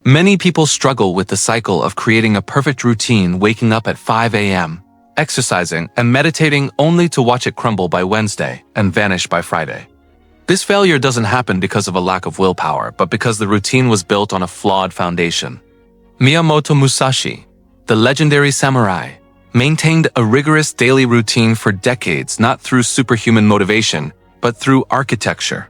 Many people struggle with the cycle of creating a perfect routine, waking up at 5 a.m., exercising, and meditating only to watch it crumble by Wednesday and vanish by Friday. This failure doesn't happen because of a lack of willpower, but because the routine was built on a flawed foundation. Miyamoto Musashi, the legendary samurai, maintained a rigorous daily routine for decades, not through superhuman motivation, but through architecture.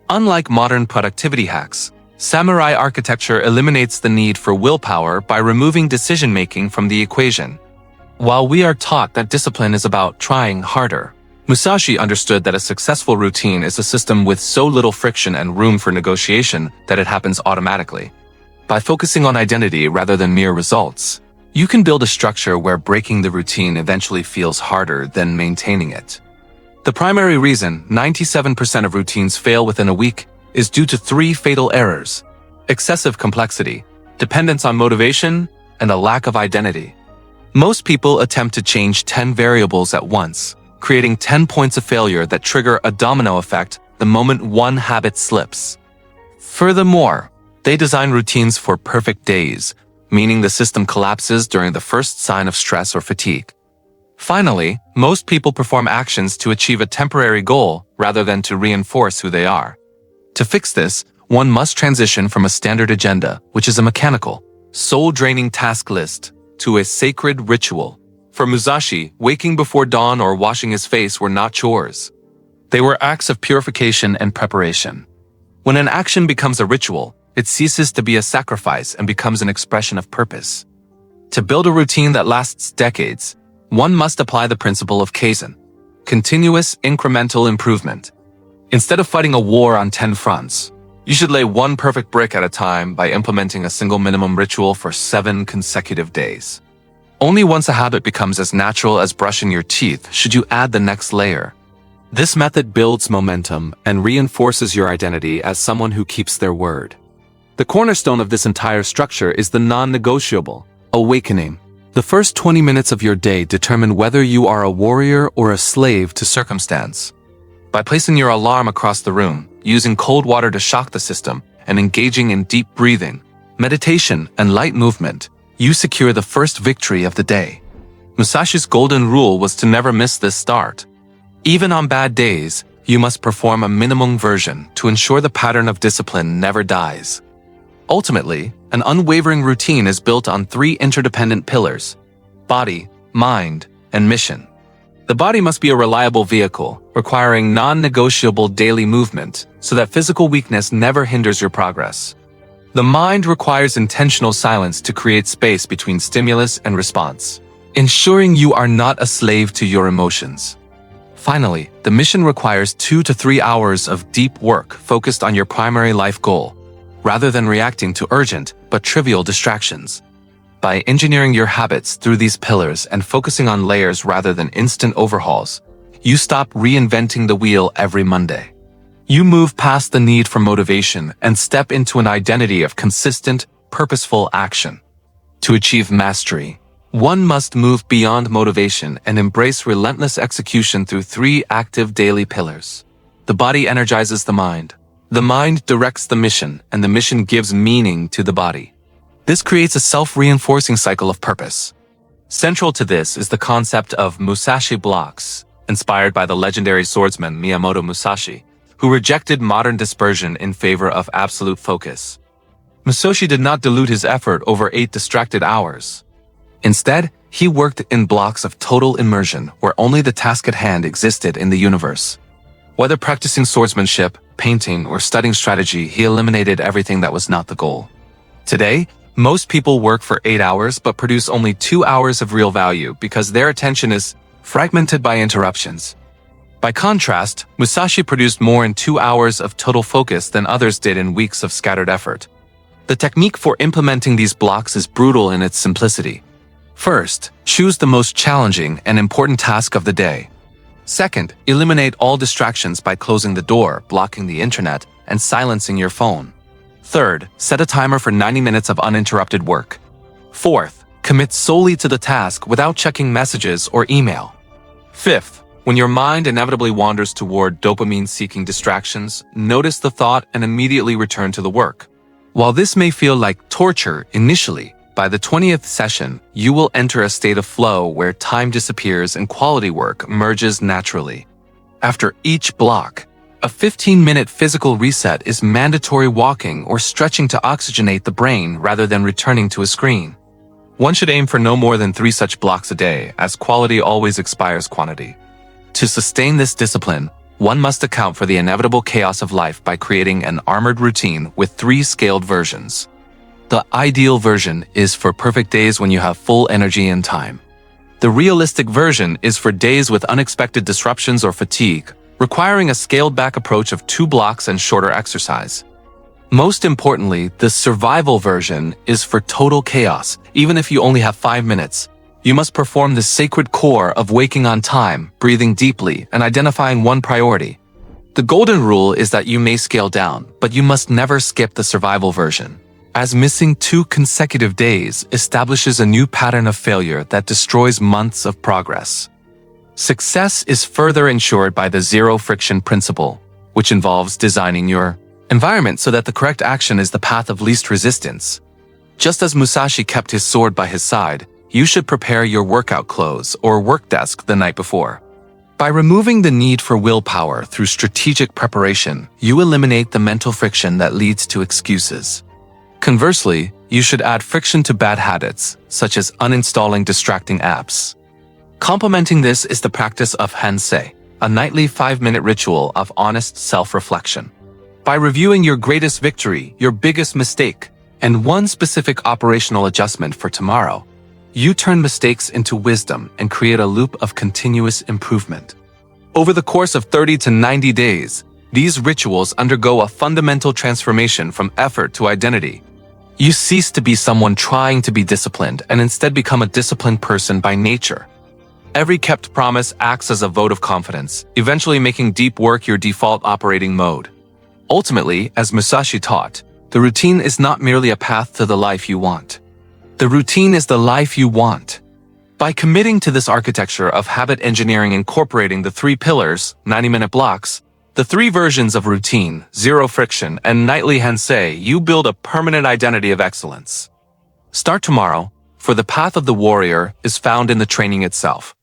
Unlike modern productivity hacks, samurai architecture eliminates the need for willpower by removing decision-making from the equation. While we are taught that discipline is about trying harder, Musashi understood that a successful routine is a system with so little friction and room for negotiation that it happens automatically. By focusing on identity rather than mere results, you can build a structure where breaking the routine eventually feels harder than maintaining it. The primary reason 97% of routines fail within a week is due to 3 fatal errors: excessive complexity, dependence on motivation, and a lack of identity. Most people attempt to change 10 variables at once, creating 10 points of failure that trigger a domino effect the moment one habit slips. Furthermore, they design routines for perfect days, meaning the system collapses during the first sign of stress or fatigue. Finally, most people perform actions to achieve a temporary goal rather than to reinforce who they are. To fix this, one must transition from a standard agenda, which is a mechanical, soul-draining task list, to a sacred ritual. For Musashi, waking before dawn or washing his face were not chores. They were acts of purification and preparation. When an action becomes a ritual, it ceases to be a sacrifice and becomes an expression of purpose. To build a routine that lasts decades, one must apply the principle of Kaizen, continuous incremental improvement. Instead of fighting a war on 10 fronts, you should lay one perfect brick at a time by implementing a single minimum ritual for 7 consecutive days. Only once a habit becomes as natural as brushing your teeth should you add the next layer. This method builds momentum and reinforces your identity as someone who keeps their word. The cornerstone of this entire structure is the non-negotiable, awakening. The first 20 minutes of your day determine whether you are a warrior or a slave to circumstance. By placing your alarm across the room, using cold water to shock the system, and engaging in deep breathing, meditation, and light movement, you secure the first victory of the day. Musashi's golden rule was to never miss this start. Even on bad days, you must perform a minimum version to ensure the pattern of discipline never dies. Ultimately, an unwavering routine is built on 3 interdependent pillars: body, mind, and mission. The body must be a reliable vehicle, requiring non-negotiable daily movement so that physical weakness never hinders your progress. The mind requires intentional silence to create space between stimulus and response, ensuring you are not a slave to your emotions. Finally, the mission requires 2 to 3 hours of deep work focused on your primary life goal, rather than reacting to urgent but trivial distractions. By engineering your habits through these pillars and focusing on layers rather than instant overhauls, you stop reinventing the wheel every Monday. You move past the need for motivation and step into an identity of consistent, purposeful action. To achieve mastery, one must move beyond motivation and embrace relentless execution through 3 active daily pillars. The body energizes the mind. The mind directs the mission, and the mission gives meaning to the body. This creates a self-reinforcing cycle of purpose. Central to this is the concept of Musashi blocks, inspired by the legendary swordsman Miyamoto Musashi, who rejected modern dispersion in favor of absolute focus. Musashi did not dilute his effort over 8 distracted hours. Instead, he worked in blocks of total immersion where only the task at hand existed in the universe. Whether practicing swordsmanship, painting, or studying strategy, he eliminated everything that was not the goal. Today, most people work for 8 hours but produce only 2 hours of real value because their attention is fragmented by interruptions. By contrast, Musashi produced more in 2 hours of total focus than others did in weeks of scattered effort. The technique for implementing these blocks is brutal in its simplicity. First, choose the most challenging and important task of the day. Second, eliminate all distractions by closing the door, blocking the internet, and silencing your phone. Third, set a timer for 90 minutes of uninterrupted work. Fourth, commit solely to the task without checking messages or email. Fifth, when your mind inevitably wanders toward dopamine-seeking distractions, notice the thought and immediately return to the work. While this may feel like torture initially, by the 20th session, you will enter a state of flow where time disappears and quality work merges naturally. After each block, a 15-minute physical reset is mandatory walking or stretching to oxygenate the brain rather than returning to a screen. One should aim for no more than 3 such blocks a day, as quality always expires quantity. To sustain this discipline, one must account for the inevitable chaos of life by creating an armored routine with 3 scaled versions. The ideal version is for perfect days when you have full energy and time. The realistic version is for days with unexpected disruptions or fatigue, requiring a scaled-back approach of 2 blocks and shorter exercise. Most importantly, the survival version is for total chaos. Even if you only have 5 minutes, you must perform the sacred core of waking on time, breathing deeply, and identifying one priority. The golden rule is that you may scale down, but you must never skip the survival version, as missing 2 consecutive days establishes a new pattern of failure that destroys months of progress. Success is further ensured by the zero-friction principle, which involves designing your environment so that the correct action is the path of least resistance. Just as Musashi kept his sword by his side, you should prepare your workout clothes or work desk the night before. By removing the need for willpower through strategic preparation, you eliminate the mental friction that leads to excuses. Conversely, you should add friction to bad habits, such as uninstalling distracting apps. Complementing this is the practice of Hensei, a nightly 5-minute ritual of honest self-reflection. By reviewing your greatest victory, your biggest mistake, and one specific operational adjustment for tomorrow, you turn mistakes into wisdom and create a loop of continuous improvement. Over the course of 30 to 90 days, these rituals undergo a fundamental transformation from effort to identity. You cease to be someone trying to be disciplined and instead become a disciplined person by nature. Every kept promise acts as a vote of confidence, eventually making deep work your default operating mode. Ultimately, as Musashi taught, the routine is not merely a path to the life you want. The routine is the life you want. By committing to this architecture of habit engineering incorporating the 3 pillars, 90-minute blocks, the 3 versions of routine, zero friction, and nightly Hensei, you build a permanent identity of excellence. Start tomorrow, for the path of the warrior is found in the training itself.